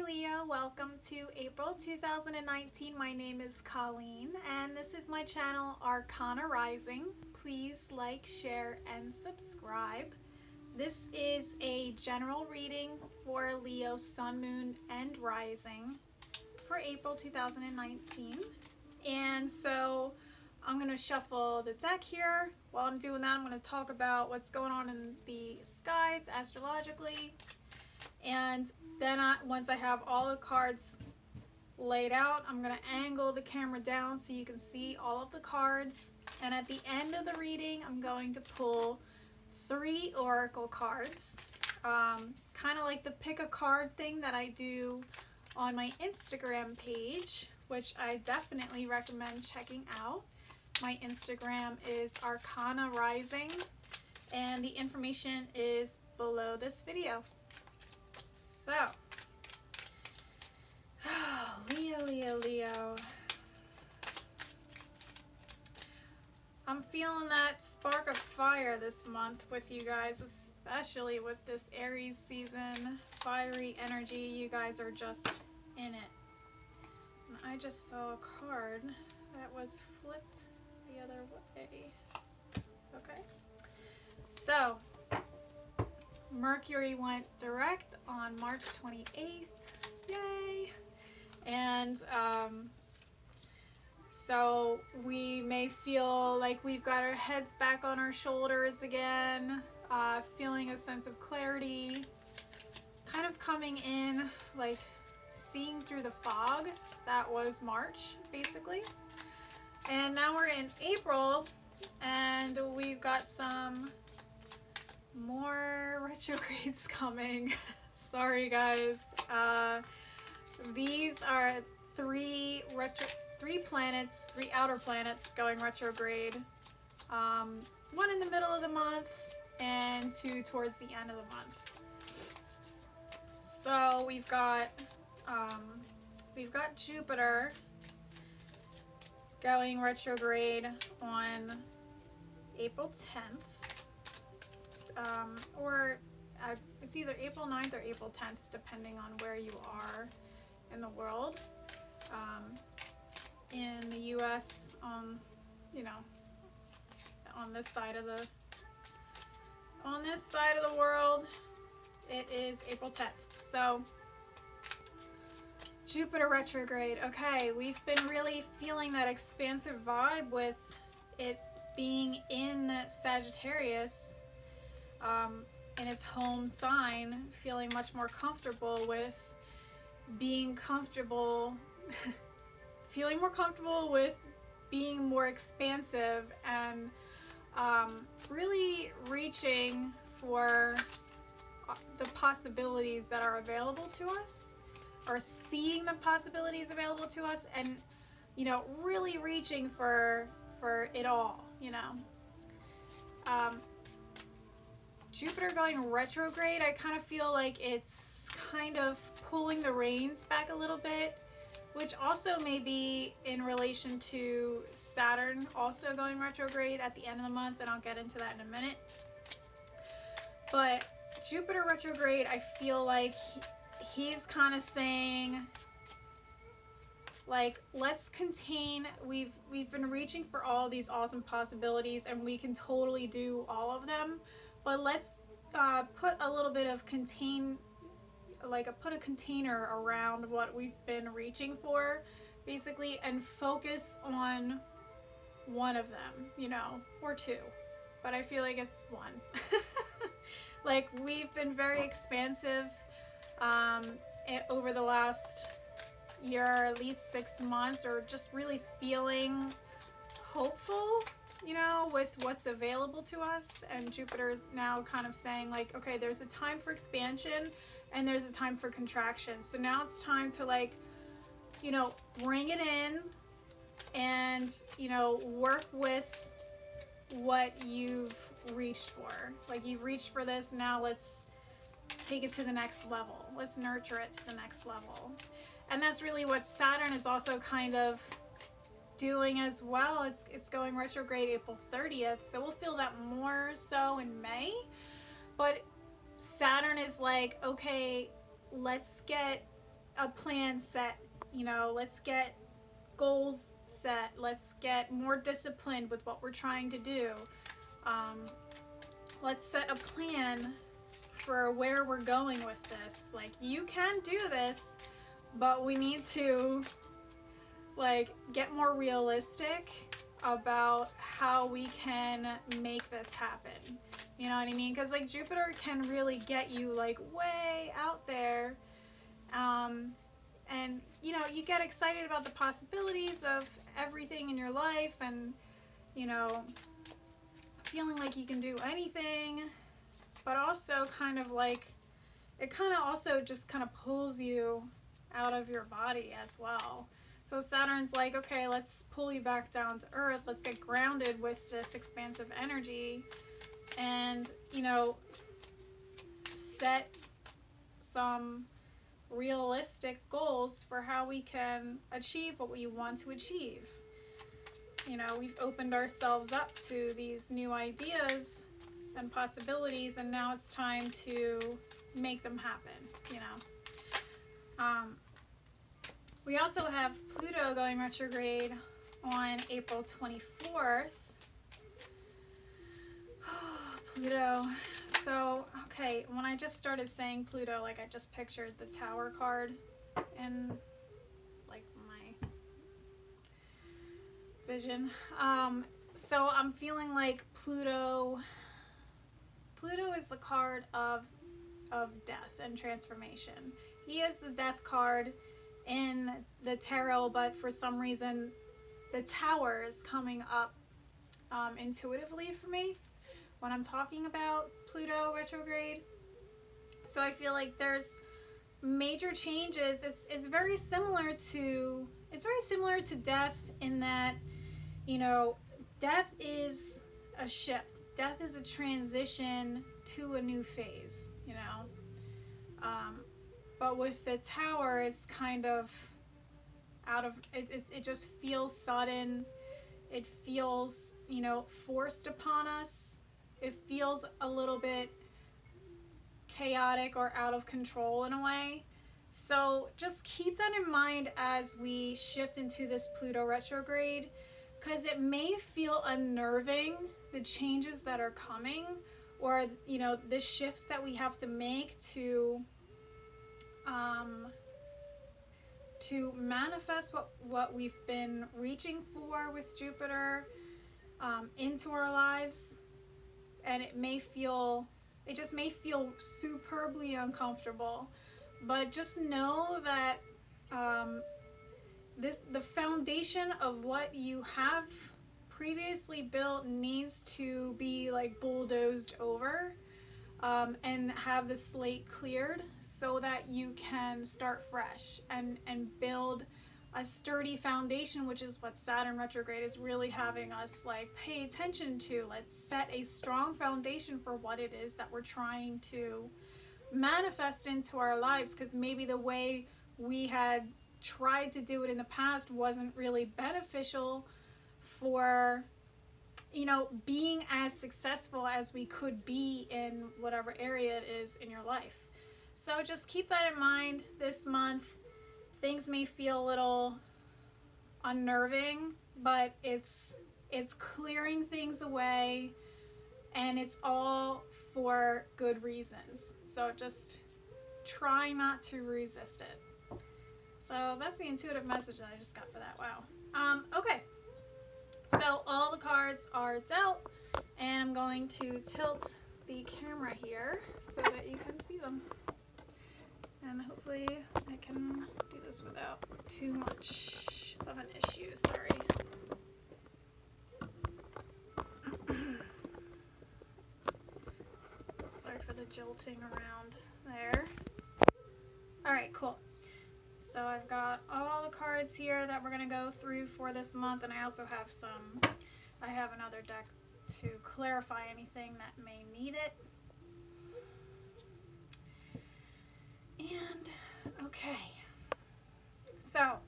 Hi Leo, welcome to April 2019. My name is Colleen and this is my channel Arcana Rising. Please like, share, and subscribe. This is a general reading for Leo, Sun, Moon, and Rising for April 2019. And so I'm going to shuffle the deck here. While I'm doing that, I'm going to talk about what's going on in the skies astrologically. And then once I have all the cards laid out, I'm going to angle the camera down so you can see all of the cards. And at the end of the reading, I'm going to pull 3 oracle cards. Kind of like the pick a card thing that I do on my Instagram page, which I definitely recommend checking out. My Instagram is Arcana Rising, and the information is below this video. So, Leo. I'm feeling that spark of fire this month with you guys, especially with this Aries season, fiery energy. You guys are just in it. And I just saw a card that was flipped the other way. Okay. So, Mercury went direct on March 28th. Yay! And so we may feel like we've got our heads back on our shoulders again, feeling a sense of clarity, kind of coming in, like seeing through the fog. That was March, basically. And now we're in April, and we've got some more retrogrades coming. Sorry guys. These are three planets, 3 outer planets going retrograde. One in the middle of the month and 2 towards the end of the month. So we've got Jupiter going retrograde on April 10th. It's either April 9th or April 10th, depending on where you are in the world. In the US, on this side of the world, it is April 10th. So Jupiter retrograde. Okay, we've been really feeling that expansive vibe with it being in Sagittarius. In its home sign, feeling much more comfortable with being comfortable, feeling more comfortable with being more expansive and really reaching for the possibilities that are available to us, or seeing the possibilities available to us, and really reaching for it all. Jupiter going retrograde, I kind of feel like it's kind of pulling the reins back a little bit, which also may be in relation to Saturn also going retrograde at the end of the month, and I'll get into that in a minute. But Jupiter retrograde, I feel like he's kind of saying, like, let's contain, we've been reaching for all these awesome possibilities and we can totally do all of them. But let's put a little bit of put a container around what we've been reaching for, basically, and focus on one of them, or 2. But I feel like it's 1. Like, we've been very expansive over the last year, at least 6 months, or just really feeling hopeful, with what's available to us. And Jupiter is now kind of saying, like, okay, there's a time for expansion and there's a time for contraction. So now it's time to, like, bring it in and, work with what you've reached for. Like, you've reached for this, now let's take it to the next level. Let's nurture it to the next level. And that's really what Saturn is also kind of doing as well. It's going retrograde April 30th, so we'll feel that more so in May. But Saturn is like, okay, let's get a plan set. You know, let's get goals set. Let's get more disciplined with what we're trying to do. Let's set a plan for where we're going with this. Like, you can do this, but we need to like get more realistic about how we can make this happen. You know what I mean? Because like Jupiter can really get you like way out there, and you know, you get excited about the possibilities of everything in your life, and you know, feeling like you can do anything, but also kind of like it kind of also just kind of pulls you out of your body as well. So Saturn's like, okay, let's pull you back down to earth. Let's get grounded with this expansive energy, and you know, set some realistic goals for how we can achieve what we want to achieve. You know, we've opened ourselves up to these new ideas and possibilities, and now it's time to make them happen, you know. We also have Pluto going retrograde on April 24th. Pluto. So, okay, when I just started saying Pluto, like I just pictured the Tower card in like my vision. So I'm feeling like Pluto is the card of death and transformation. He is the death card in the tarot, but for some reason the Tower is coming up intuitively for me when I'm talking about Pluto retrograde. So I feel like there's major changes. It's very similar to death in that, you know, death is a shift. Death is a transition to a new phase, you know. But with the Tower, it's kind of out of it just feels sudden. It feels, you know, forced upon us. It feels a little bit chaotic or out of control in a way. So just keep that in mind as we shift into this Pluto retrograde, because it may feel unnerving, the changes that are coming, or you know, the shifts that we have to make to manifest what we've been reaching for with Jupiter into our lives. And it just may feel superbly uncomfortable, but just know that the foundation of what you have previously built needs to be like bulldozed over, and have the slate cleared so that you can start fresh and build a sturdy foundation, which is what Saturn retrograde is really having us like pay attention to. Let's set a strong foundation for what it is that we're trying to manifest into our lives, because maybe the way we had tried to do it in the past wasn't really beneficial for, you know, being as successful as we could be in whatever area it is in your life. So just keep that in mind this month. Things may feel a little unnerving, but it's clearing things away, and it's all for good reasons. So just try not to resist it. So that's the intuitive message that I just got for that. Wow. Okay. So all the cards are dealt, and I'm going to tilt the camera here so that you can see them. And hopefully I can do this without too much of an issue. Sorry. Sorry for the jolting around there. Alright, cool. So I've got all the cards here that we're going to go through for this month, and I also have I have another deck to clarify anything that may need it. And, okay. So,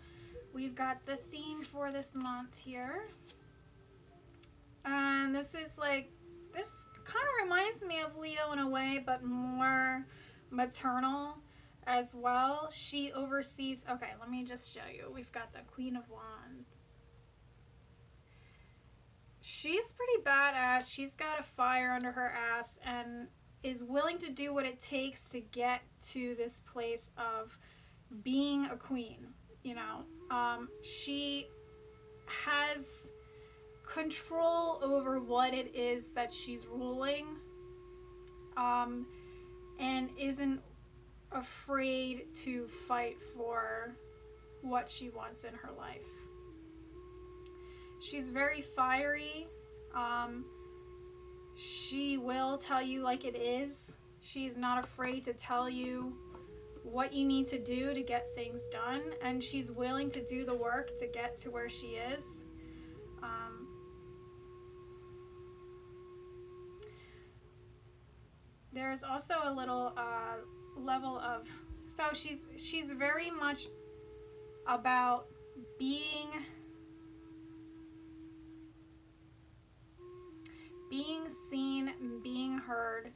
we've got the theme for this month here. And this is like, this kind of reminds me of Leo in a way, but more maternal. as well. She oversees, okay, let me just show you. We've got the Queen of Wands. She's pretty badass. She's got a fire under her ass and is willing to do what it takes to get to this place of being a queen. You know, she has control over what it is that she's ruling, and isn't afraid to fight for what she wants in her life. She's very fiery. She will tell you like it is. She's not afraid to tell you what you need to do to get things done, and she's willing to do the work to get to where she is. There's also a little level of, so she's very much about being seen, being heard,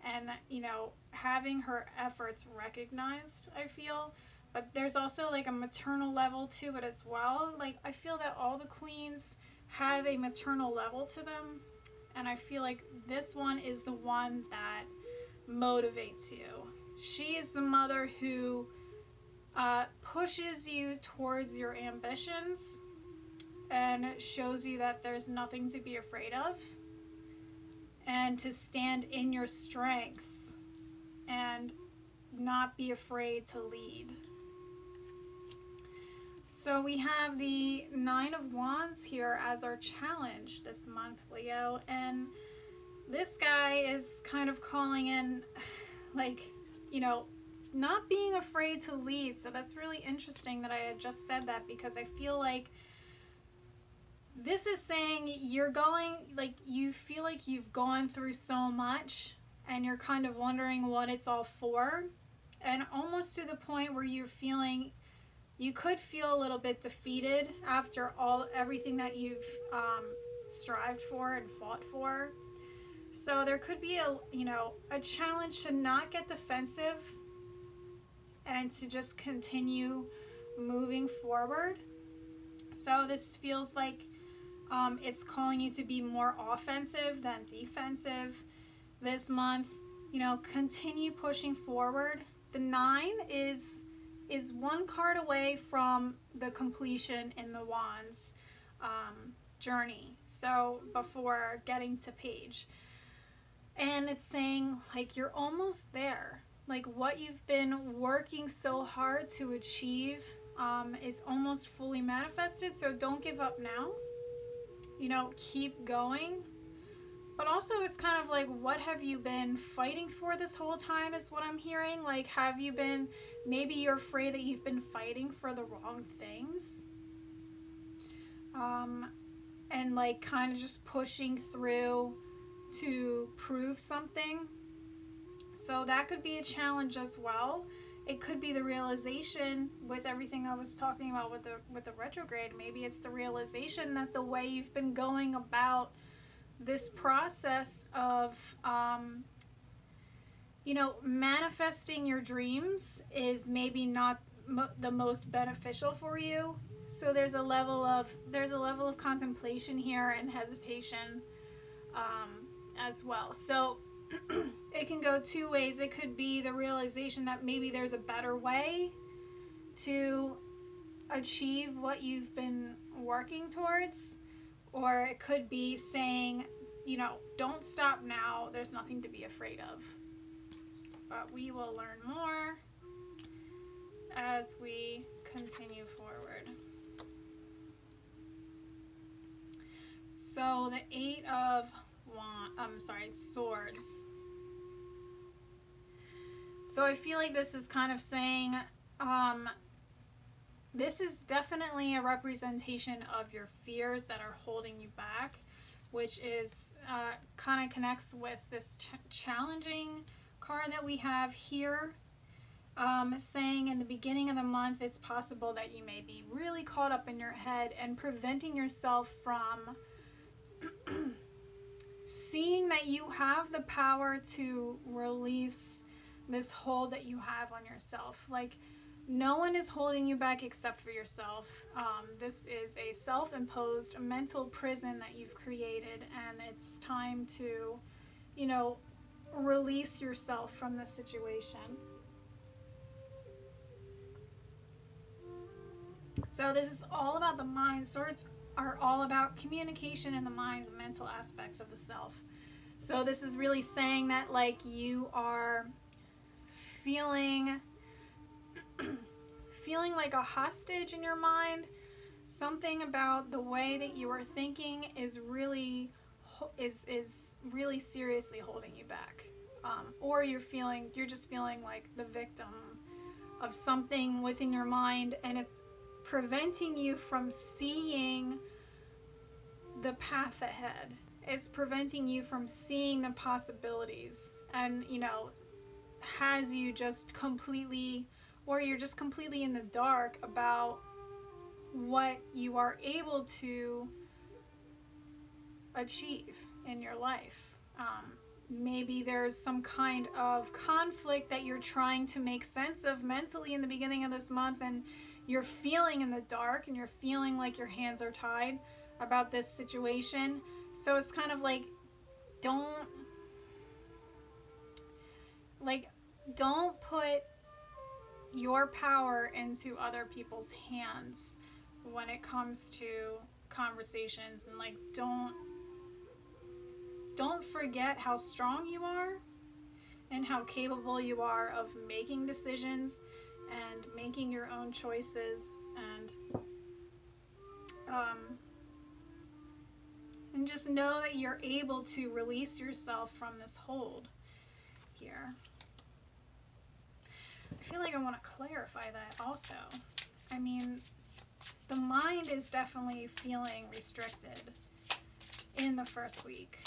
and, you know, having her efforts recognized, I feel. But there's also like a maternal level to it as well. Like, I feel that all the queens have a maternal level to them, and I feel like this one is the one that motivates you. She is the mother who pushes you towards your ambitions and shows you that there's nothing to be afraid of, and to stand in your strengths and not be afraid to lead. So we have the Nine of Wands here as our challenge this month, Leo, and this guy is kind of calling in, like, you know, not being afraid to lead. So that's really interesting that I had just said that, because I feel like this is saying you're going, like, you feel like you've gone through so much and you're kind of wondering what it's all for, and almost to the point where you're feeling, you could feel a little bit defeated after everything that you've strived for and fought for. So there could be a challenge to not get defensive and to just continue moving forward. So this feels like it's calling you to be more offensive than defensive this month. You know, continue pushing forward. The 9 is one card away from the completion in the Wands journey. So before getting to Page. And it's saying, like, you're almost there. Like, what you've been working so hard to achieve is almost fully manifested. So don't give up now. You know, keep going. But also it's kind of like, what have you been fighting for this whole time is what I'm hearing. Like, have you been, maybe you're afraid that you've been fighting for the wrong things. And like kind of just pushing through to prove something. So that could be a challenge as well. It could be the realization with everything I was talking about with the retrograde. Maybe it's the realization that the way you've been going about this process of manifesting your dreams is maybe not the most beneficial for you. So there's a level of contemplation here and hesitation as well. So it can go two ways. It could be the realization that maybe there's a better way to achieve what you've been working towards, or it could be saying, don't stop now. There's nothing to be afraid of. But we will learn more as we continue forward. So the 8 of Swords. So I feel like this is kind of saying, this is definitely a representation of your fears that are holding you back, which is kind of connects with this challenging card that we have here, saying in the beginning of the month, it's possible that you may be really caught up in your head and preventing yourself from seeing that you have the power to release this hold that you have on yourself. Like, no one is holding you back except for yourself. This is a self-imposed mental prison that you've created, and it's time to, you know, release yourself from the situation. So this is all about the mind. Swords are all about communication in the mind's mental aspects of the self. So this is really saying that, like, you are feeling like a hostage in your mind. Something about the way that you are thinking is really seriously holding you back. Or you're just feeling like the victim of something within your mind, and it's preventing you from seeing the path ahead. It's preventing you from seeing the possibilities, and, you know, has you just completely, or you're just completely in the dark about what you are able to achieve in your life. Maybe there's some kind of conflict that you're trying to make sense of mentally in the beginning of this month, and you're feeling in the dark, and you're feeling like your hands are tied about this situation. So it's kind of like, don't put your power into other people's hands when it comes to conversations, and like, don't forget how strong you are and how capable you are of making decisions and making your own choices, and just know that you're able to release yourself from this hold here. I feel like I want to clarify that also. I mean, the mind is definitely feeling restricted in the first week.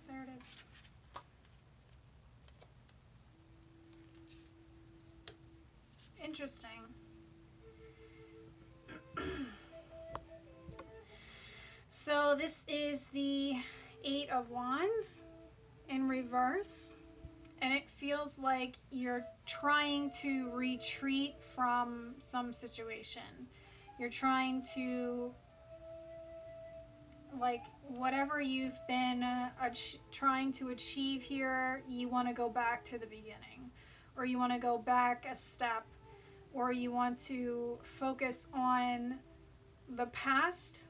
There it is. Interesting. So this is the Eight of Wands in reverse, and it feels like you're trying to retreat from some situation. You're trying to, like, whatever you've been trying to achieve here, you want to go back to the beginning, or you want to go back a step, or you want to focus on the past.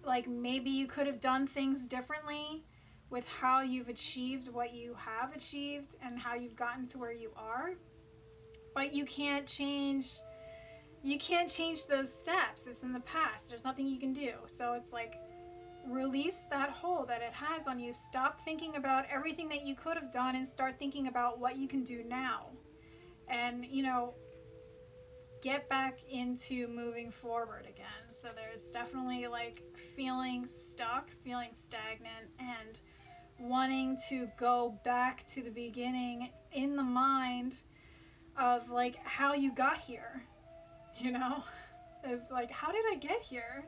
Like, maybe you could have done things differently with how you've achieved what you have achieved and how you've gotten to where you are, but you can't change those steps. It's in the past. There's nothing you can do. So it's like, release that hold that it has on you. Stop thinking about everything that you could have done and start thinking about what you can do now. And, you know, get back into moving forward again. So there's definitely, like, feeling stuck, feeling stagnant, and wanting to go back to the beginning in the mind of, like, how you got here, you know? Is like, how did I get here?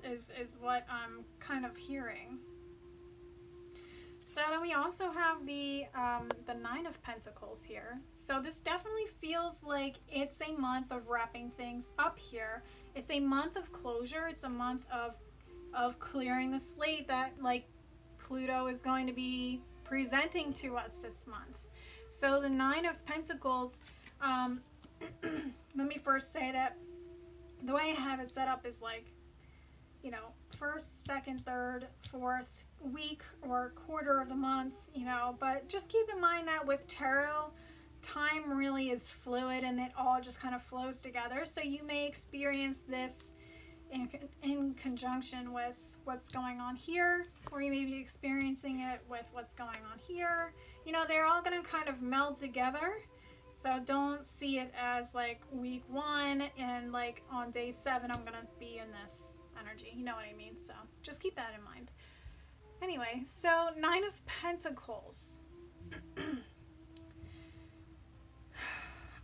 Is what I'm kind of hearing. So then we also have the Nine of Pentacles here. So this definitely feels like it's a month of wrapping things up here. It's a month of closure. It's a month of clearing the slate that, like, Pluto is going to be presenting to us this month. So the Nine of Pentacles, let me first say that the way I have it set up is, like, you know, first, second, third, fourth week or quarter of the month, you know, but just keep in mind that with tarot, time really is fluid and it all just kind of flows together. So you may experience this in conjunction with what's going on here, or you may be experiencing it with what's going on here. You know, they're all going to kind of meld together. So don't see it as, like, week one and, like, on day 7 I'm going to be in this energy. You know what I mean? So just keep that in mind. Anyway, so 9 of Pentacles.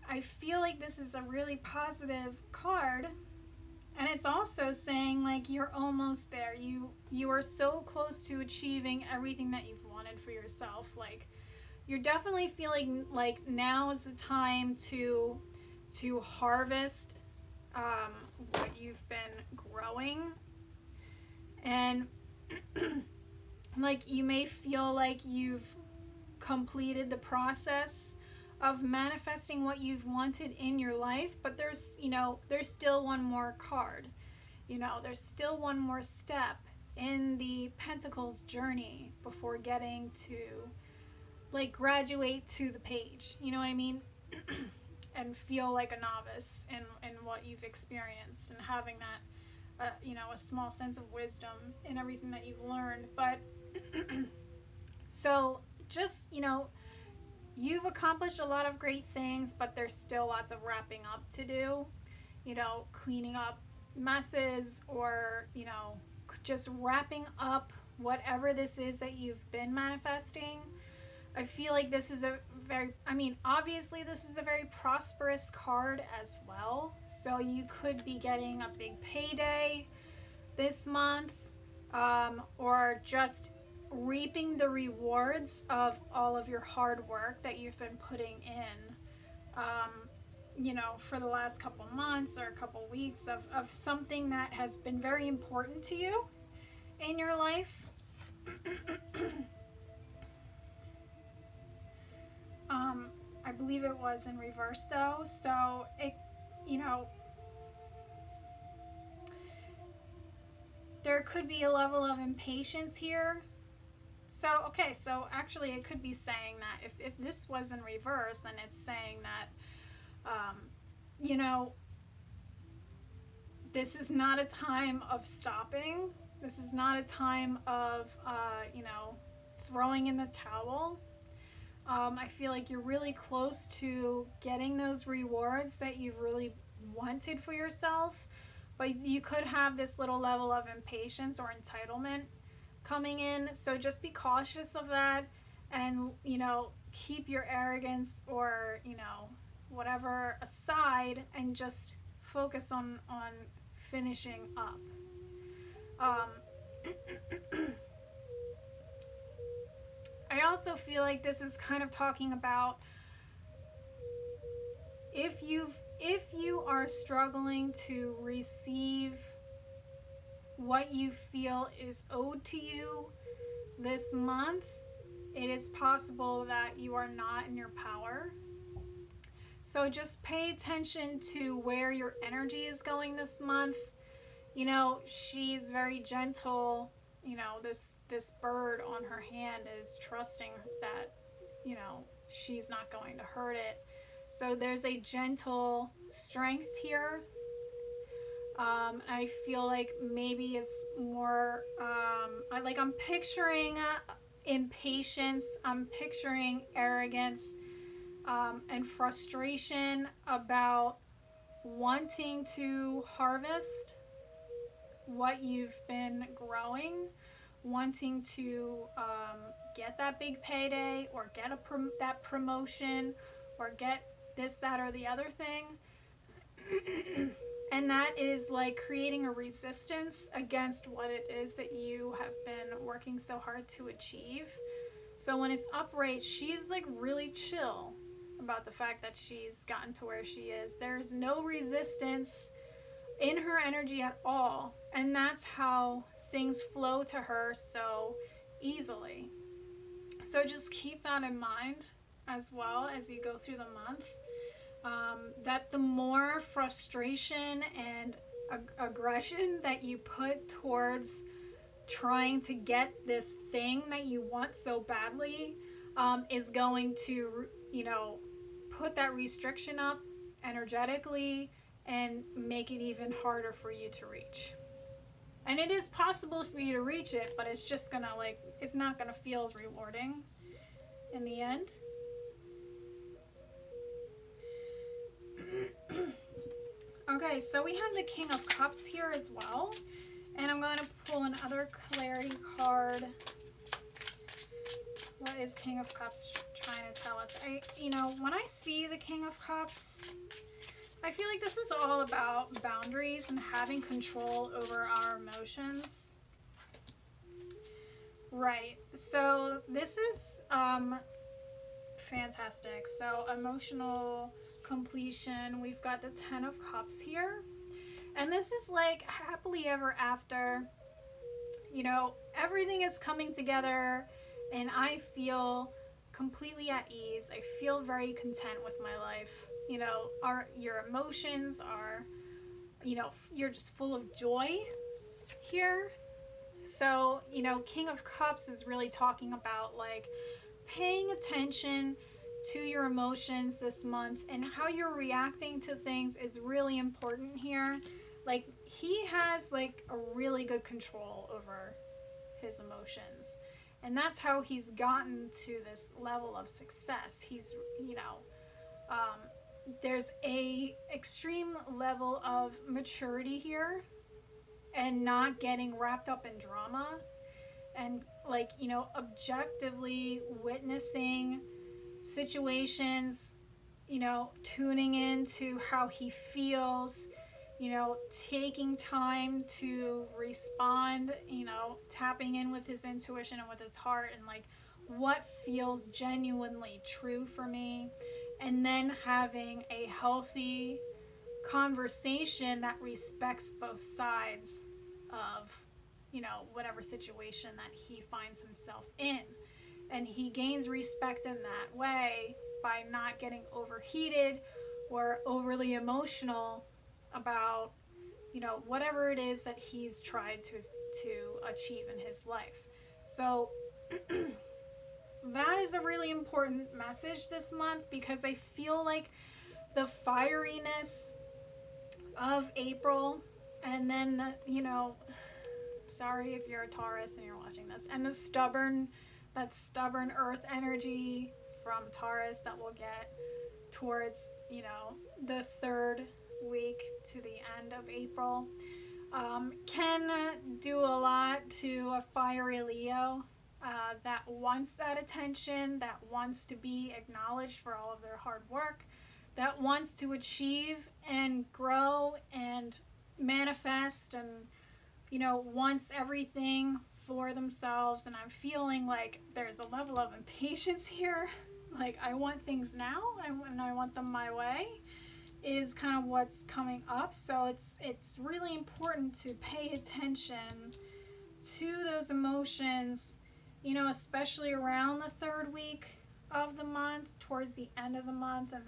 I feel like this is a really positive card. And it's also saying like you're almost there. You are so close to achieving everything that you've wanted for yourself. Like you're definitely feeling like now is the time to harvest what you've been growing. And like you may feel like you've completed the process of manifesting what you've wanted in your life, but there's, you know, there's still one more card. You know, there's still one more step in the Pentacles journey before getting to like graduate to the page. You know what I mean? And feel like a novice in what you've experienced and having that you know, a small sense of wisdom in everything that you've learned. But so just, you know, you've accomplished a lot of great things, but there's still lots of wrapping up to do. You know, cleaning up messes, or, you know, just wrapping up whatever this is that you've been manifesting. I feel like this is a very, I mean, obviously this is a very prosperous card as well. So you could be getting a big payday this month, or just reaping the rewards of all of your hard work that you've been putting in, you know, for the last couple months or a couple weeks of something that has been very important to you in your life. I believe it was in reverse though, so it, you know, there could be a level of impatience here. So, okay, so actually it could be saying that if this was in reverse, then it's saying that, you know, this is not a time of stopping. This is not a time of, you know, throwing in the towel. I feel like you're really close to getting those rewards that you've really wanted for yourself, but you could have this little level of impatience or entitlement coming in. So just be cautious of that, and, you know, keep your arrogance or, you know, whatever aside, and just focus on finishing up. I also feel like this is kind of talking about if you are struggling to receive what you feel is owed to you this month, it is possible that you are not in your power. So just pay attention to where your energy is going this month. You know, she's very gentle. You know, this bird on her hand is trusting that, you know, she's not going to hurt it. So there's a gentle strength here. I feel like maybe it's more, I'm picturing impatience, I'm picturing arrogance, and frustration about wanting to harvest what you've been growing, wanting to get that big payday, or get that promotion, or get this, that, or the other thing. And that is like creating a resistance against what it is that you have been working so hard to achieve. So when it's upright, she's like really chill about the fact that she's gotten to where she is. There's no resistance in her energy at all. And that's how things flow to her so easily. So just keep that in mind as well as you go through the month. That the more frustration and aggression that you put towards trying to get this thing that you want so badly, is going to, you know, put that restriction up energetically and make it even harder for you to reach. And it is possible for you to reach it, but it's just gonna, like, it's not gonna feel as rewarding in the end. Okay, so we have the King of Cups here as well. And I'm going to pull another clarity card What is King of Cups trying to tell us? When I see the King of Cups, I feel like this is all about boundaries and having control over our emotions. Right. So this is fantastic. So emotional completion. We've got the 10 of Cups here. And this is like happily ever after. Everything is coming together and I feel completely at ease. I feel very content with my life. Your emotions are, you're just full of joy here. So, King of Cups is really talking about like paying attention to your emotions this month, and how you're reacting to things is really important here. Like, he has like a really good control over his emotions, and that's how he's gotten to this level of success. He's, there's a extreme level of maturity here, and not getting wrapped up in drama, and like, objectively witnessing situations, tuning into how he feels, taking time to respond, tapping in with his intuition and with his heart, and like what feels genuinely true for me, and then having a healthy conversation that respects both sides of, whatever situation that he finds himself in. And he gains respect in that way by not getting overheated or overly emotional about, whatever it is that he's tried to achieve in his life. So that is a really important message this month, because I feel like the fieriness of April, and then sorry if you're a Taurus and you're watching this, and that stubborn earth energy from Taurus that we'll get towards, the third week to the end of April, can do a lot to a fiery Leo that wants that attention, that wants to be acknowledged for all of their hard work, that wants to achieve and grow and manifest, and wants everything for themselves. And I'm feeling like there's a level of impatience here. Like, I want things now, and I want them my way, is kind of what's coming up. So it's really important to pay attention to those emotions, especially around the third week of the month, towards the end of the month. And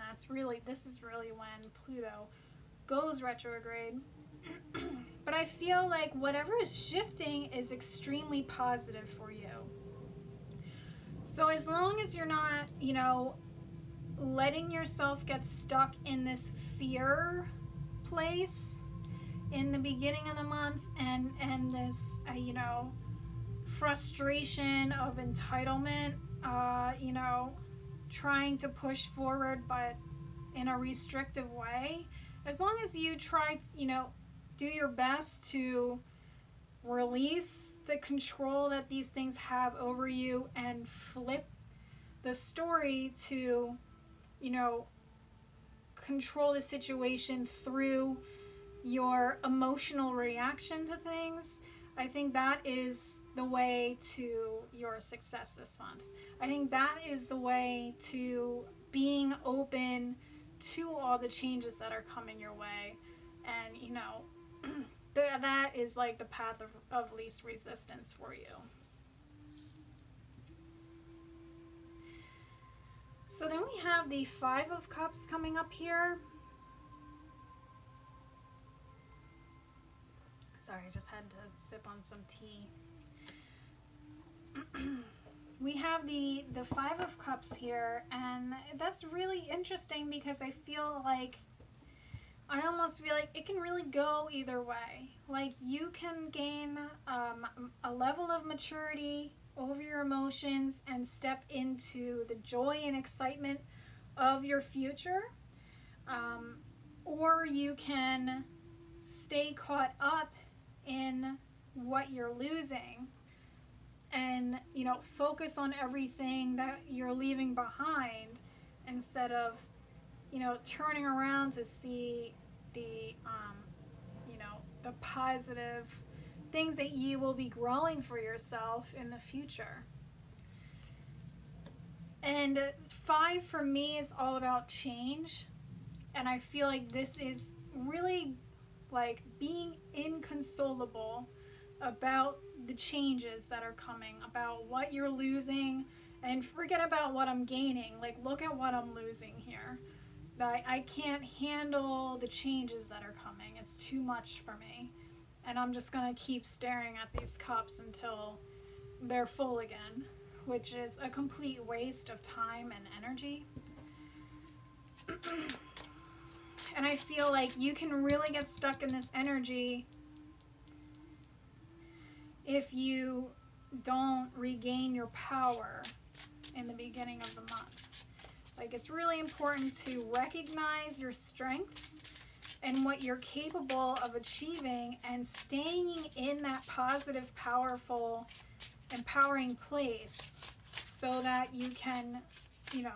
this is really when Pluto goes retrograde. But I feel like whatever is shifting is extremely positive for you. So as long as you're not, letting yourself get stuck in this fear place in the beginning of the month, and this, frustration of entitlement, trying to push forward but in a restrictive way, as long as you try to, do your best to release the control that these things have over you, and flip the story to, control the situation through your emotional reaction to things, I think that is the way to your success this month. I think that is the way to being open to all the changes that are coming your way. And, that is like the path of least resistance for you. So then we have the 5 of Cups coming up here. Sorry, I just had to sip on some tea. We have the 5 of Cups here, and that's really interesting because I almost feel like it can really go either way. Like, you can gain a level of maturity over your emotions and step into the joy and excitement of your future, or you can stay caught up in what you're losing and, you know, focus on everything that you're leaving behind instead of, you know, turning around to see the, you know, the positive things that you will be growing for yourself in the future. And 5 for me is all about change. And I feel like this is really like being inconsolable about the changes that are coming, about what you're losing, and forget about what I'm gaining. Like, look at what I'm losing here. I can't handle the changes that are coming. It's too much for me. And I'm just going to keep staring at these cups until they're full again, which is a complete waste of time and energy. And I feel like you can really get stuck in this energy if you don't regain your power in the beginning of the month. Like, it's really important to recognize your strengths and what you're capable of achieving and staying in that positive, powerful, empowering place so that you can, you know,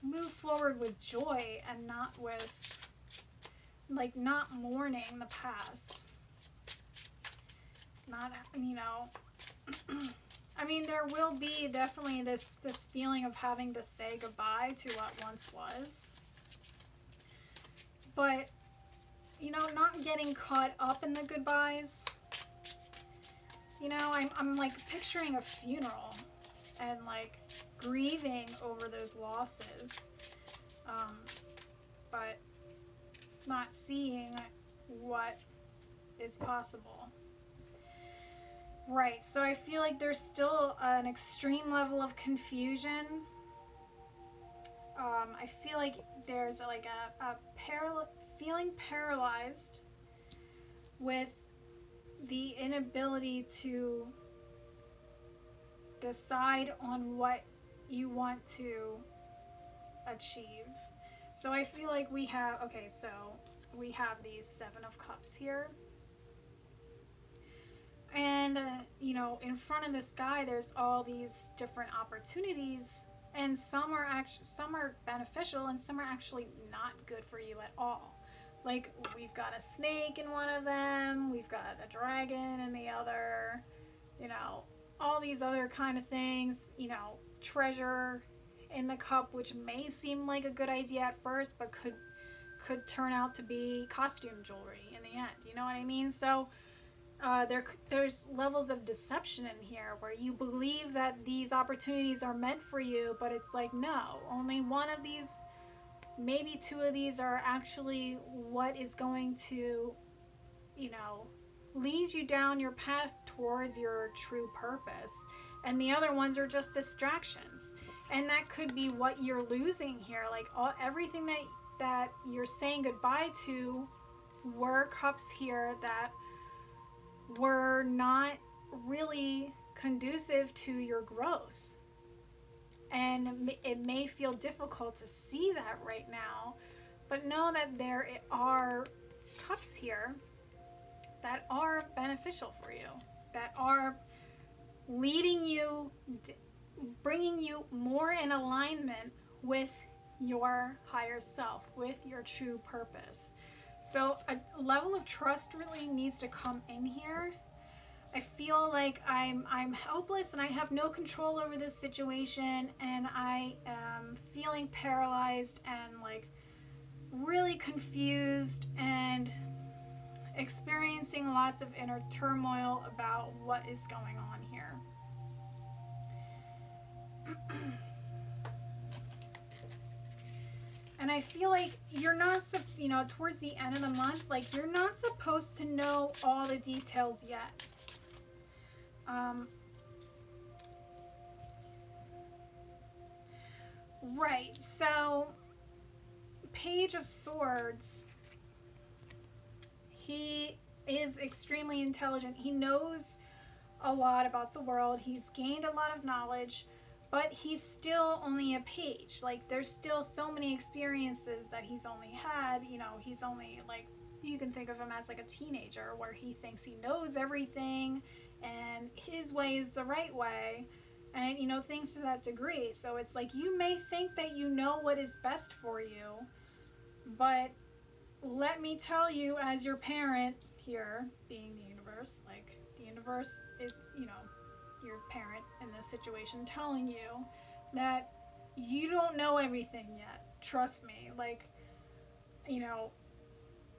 move forward with joy and not with, like, not mourning the past. Not, you know, I mean, there will be definitely this feeling of having to say goodbye to what once was. But, you know, not getting caught up in the goodbyes. You know, I'm like picturing a funeral and like grieving over those losses. But not seeing what is possible. Right, so I feel like there's still an extreme level of confusion. I feel like there's like a feeling paralyzed with the inability to decide on what you want to achieve. So I feel like we have, okay, so we have these 7 of Cups here. And, you know, in front of this guy, there's all these different opportunities, and some are beneficial, and some are actually not good for you at all. Like, we've got a snake in one of them, we've got a dragon in the other, you know, all these other kind of things, you know, treasure in the cup, which may seem like a good idea at first, but could turn out to be costume jewelry in the end, you know what I mean? So, there's levels of deception in here where you believe that these opportunities are meant for you, but it's like, no, only one of these, maybe 2 of these are actually what is going to, you know, lead you down your path towards your true purpose. And the other ones are just distractions. And that could be what you're losing here. Like, everything that you're saying goodbye to were cups here that were not really conducive to your growth. And it may feel difficult to see that right now, but know that there are cups here that are beneficial for you, that are leading you, bringing you more in alignment with your higher self, with your true purpose. So a level of trust really needs to come in here. I feel like I'm helpless and I have no control over this situation, and I am feeling paralyzed and like really confused and experiencing lots of inner turmoil about what is going on here. And I feel like you're not, you know, towards the end of the month, like you're not supposed to know all the details yet. Right, so Page of Swords, he is extremely intelligent. He knows a lot about the world. He's gained a lot of knowledge, but he's still only a page. Like, there's still so many experiences that he's only had. You know, he's only, like, you can think of him as like a teenager where he thinks he knows everything and his way is the right way, and you know, things to that degree. So it's like, you may think that you know what is best for you, but let me tell you, as your parent here, being the universe, like the universe is, you know, your parent in this situation, telling you that you don't know everything yet. Trust me. Like, you know,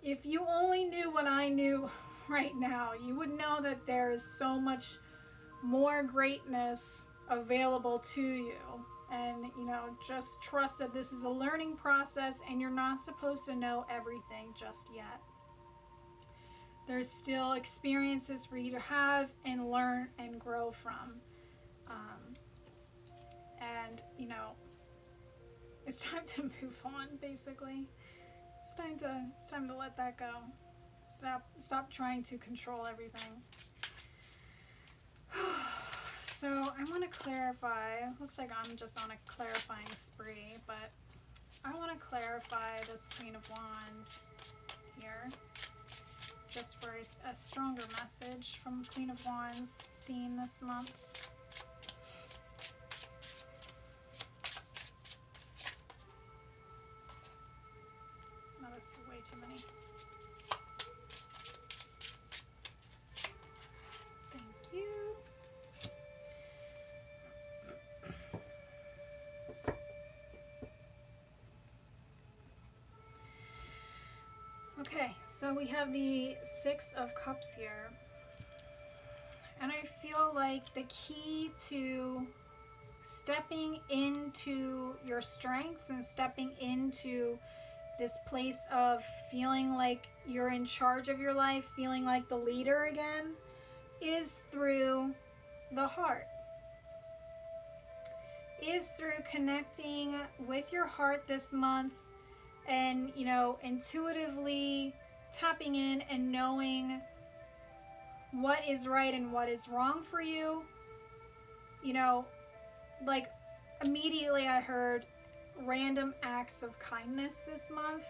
if you only knew what I knew right now, you would know that there is so much more greatness available to you. And, you know, just trust that this is a learning process, and you're not supposed to know everything just yet. There's still experiences for you to have and learn and grow from. And, you know, it's time to move on, basically. It's time to let that go. Stop trying to control everything. So I want to clarify. Looks like I'm just on a clarifying spree, but I want to clarify this Queen of Wands here, just for a stronger message from Queen of Wands theme this month. Oh, this is way too many. Thank you. Okay, so we have the Six of Cups here. And I feel like the key to stepping into your strengths and stepping into this place of feeling like you're in charge of your life, feeling like the leader again, is through the heart. Is through connecting with your heart this month, and, you know, intuitively tapping in and knowing what is right and what is wrong for you. You know, like, immediately I heard random acts of kindness this month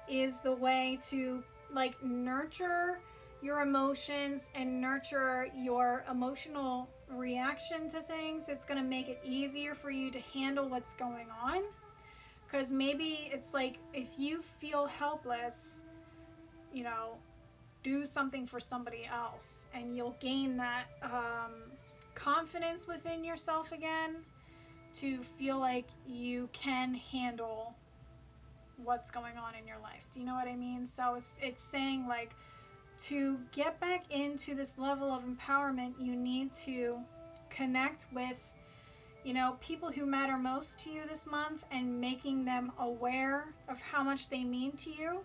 is the way to, like, nurture your emotions and nurture your emotional reaction to things. It's going to make it easier for you to handle what's going on. Because maybe it's like, if you feel helpless, you know, do something for somebody else, and you'll gain that confidence within yourself again to feel like you can handle what's going on in your life. Do you know what I mean? So it's saying, like, to get back into this level of empowerment, you need to connect with, you know, people who matter most to you this month, and making them aware of how much they mean to you.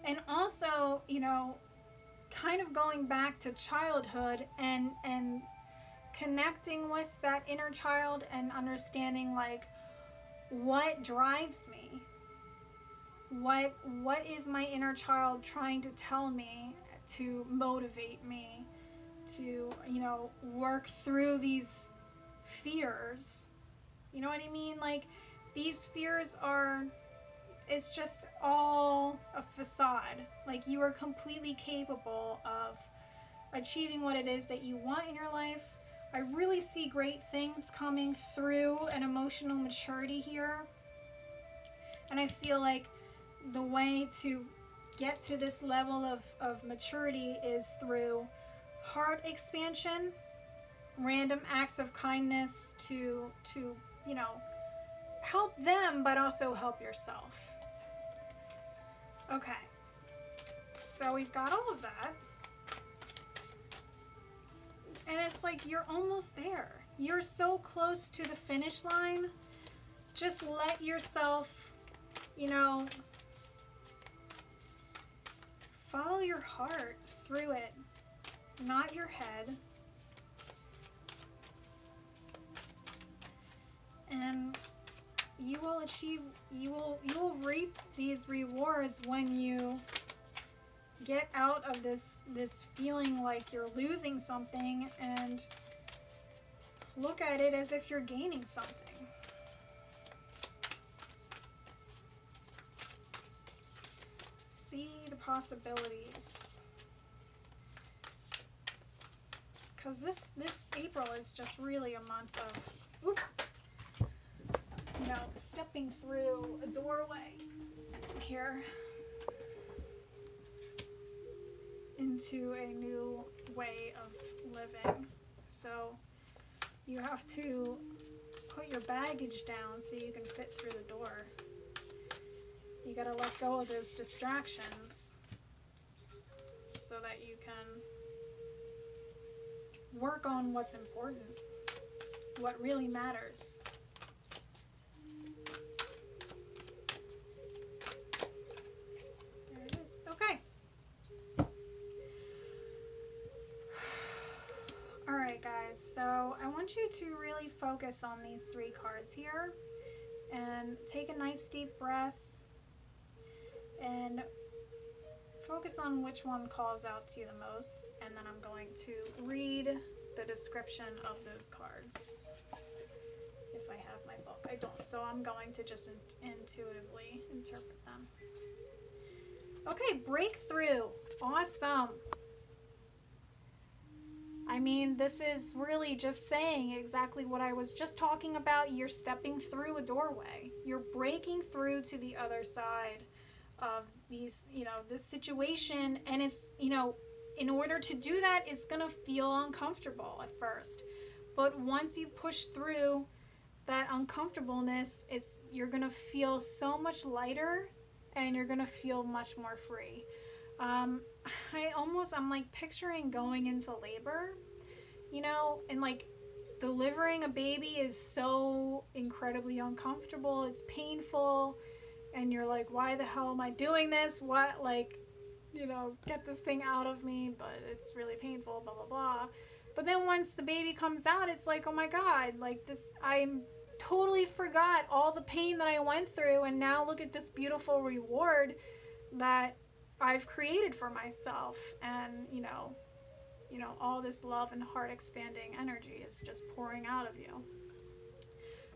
And also, you know, kind of going back to childhood and connecting with that inner child and understanding, like, what drives me? What is my inner child trying to tell me to motivate me to, you know, work through these fears? You know what I mean? Like, these fears are, it's just all a facade. Like, you are completely capable of achieving what it is that you want in your life. I really see great things coming through an emotional maturity here. And I feel like the way to get to this level of maturity is through heart expansion, random acts of kindness to you know, help them, but also help yourself. Okay, so we've got all of that. And it's like, you're almost there. You're so close to the finish line. Just let yourself, you know, follow your heart through it, not your head. And you will achieve, you will reap these rewards when you get out of this feeling like you're losing something, and look at it as if you're gaining something. See the possibilities. because this April is just really a month of, you know, stepping through a doorway here into a new way of living. So you have to put your baggage down so you can fit through the door. You gotta let go of those distractions so that you can work on what's important, what really matters. There it is. Okay. Alright guys, so I want you to really focus on these 3 cards here and take a nice deep breath and focus on which one calls out to you the most, and then I'm going to read the description of those cards if I have my book. I don't, so I'm going to just intuitively interpret them. Okay, breakthrough. Awesome. I mean, this is really just saying exactly what I was just talking about. You're stepping through a doorway. You're breaking through to the other side of these, you know, this situation. And it's, you know, in order to do that, it's going to feel uncomfortable at first. But once you push through that uncomfortableness, you're going to feel so much lighter and you're going to feel much more free. I'm like picturing going into labor, you know, and like delivering a baby is so incredibly uncomfortable. It's painful. And you're like, why the hell am I doing this? What, like, you know, get this thing out of me, but it's really painful, blah, blah, blah. But then once the baby comes out, it's like, oh my God, like this, I totally forgot all the pain that I went through. And now look at this beautiful reward that I've created for myself. And, you know, all this love and heart expanding energy is just pouring out of you.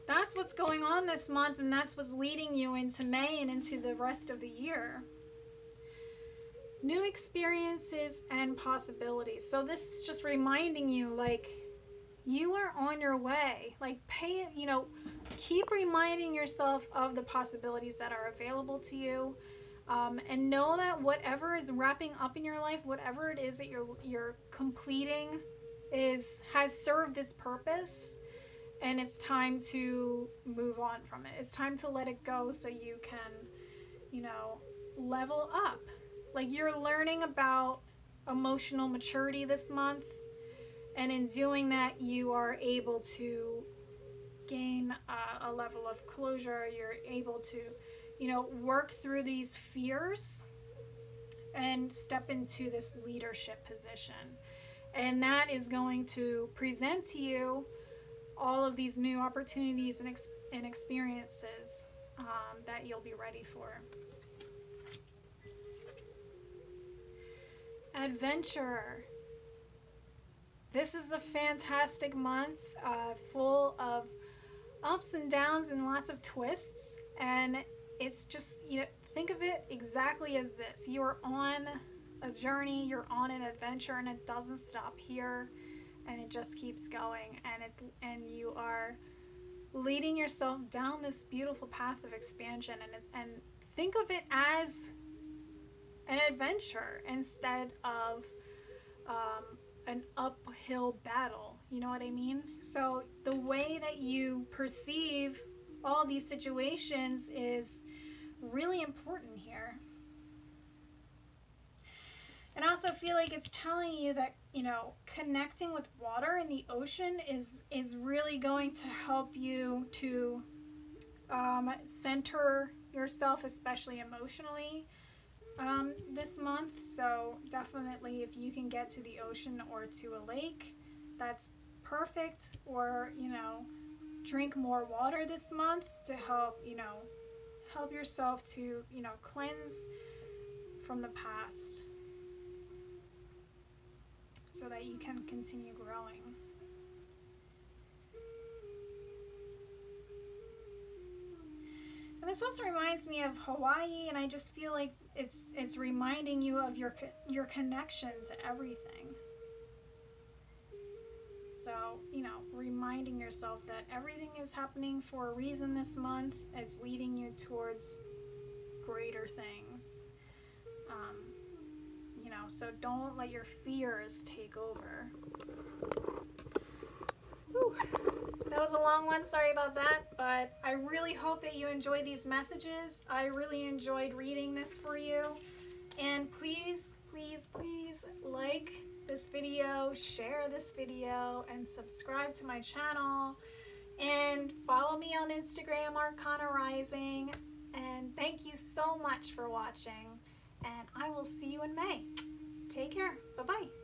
That's what's going on this month, and that's what's leading you into May and into the rest of the year. New experiences and possibilities. So this is just reminding you, like, you are on your way. Like, keep reminding yourself of the possibilities that are available to you. And know that whatever is wrapping up in your life, whatever it is that you're completing has served its purpose. And it's time to move on from it. It's time to let it go so you can, you know, level up. Like, you're learning about emotional maturity this month. And in doing that, you are able to gain a level of closure. You're able to, you know, work through these fears and step into this leadership position. And that is going to present to you all of these new opportunities and experiences that you'll be ready for. Adventure. This is a fantastic month, full of ups and downs and lots of twists. And it's just, you know, think of it exactly as this. You're on a journey, you're on an adventure, and it doesn't stop here. And it just keeps going, and you are leading yourself down this beautiful path of expansion, and think of it as an adventure instead of an uphill battle. You know what I mean? So the way that you perceive all these situations is really important here. And I also feel like it's telling you that, you know, connecting with water in the ocean is really going to help you to center yourself, especially emotionally, this month. So definitely if you can get to the ocean or to a lake, that's perfect. Or, you know, drink more water this month to help, you know, help yourself to, you know, cleanse from the past, so that you can continue growing. And this also reminds me of Hawaii, and I just feel like it's reminding you of your connection to everything. So, you know, reminding yourself that everything is happening for a reason this month. It's leading you towards greater things. You know, so don't let your fears take over. Whew. That was a long one, sorry about that, but I really hope that you enjoyed these messages. I really enjoyed reading this for you. And please, please, please like this video, share this video, and subscribe to my channel. And follow me on Instagram, Arcana Rising. And thank you so much for watching. And I will see you in May. Take care. Bye-bye.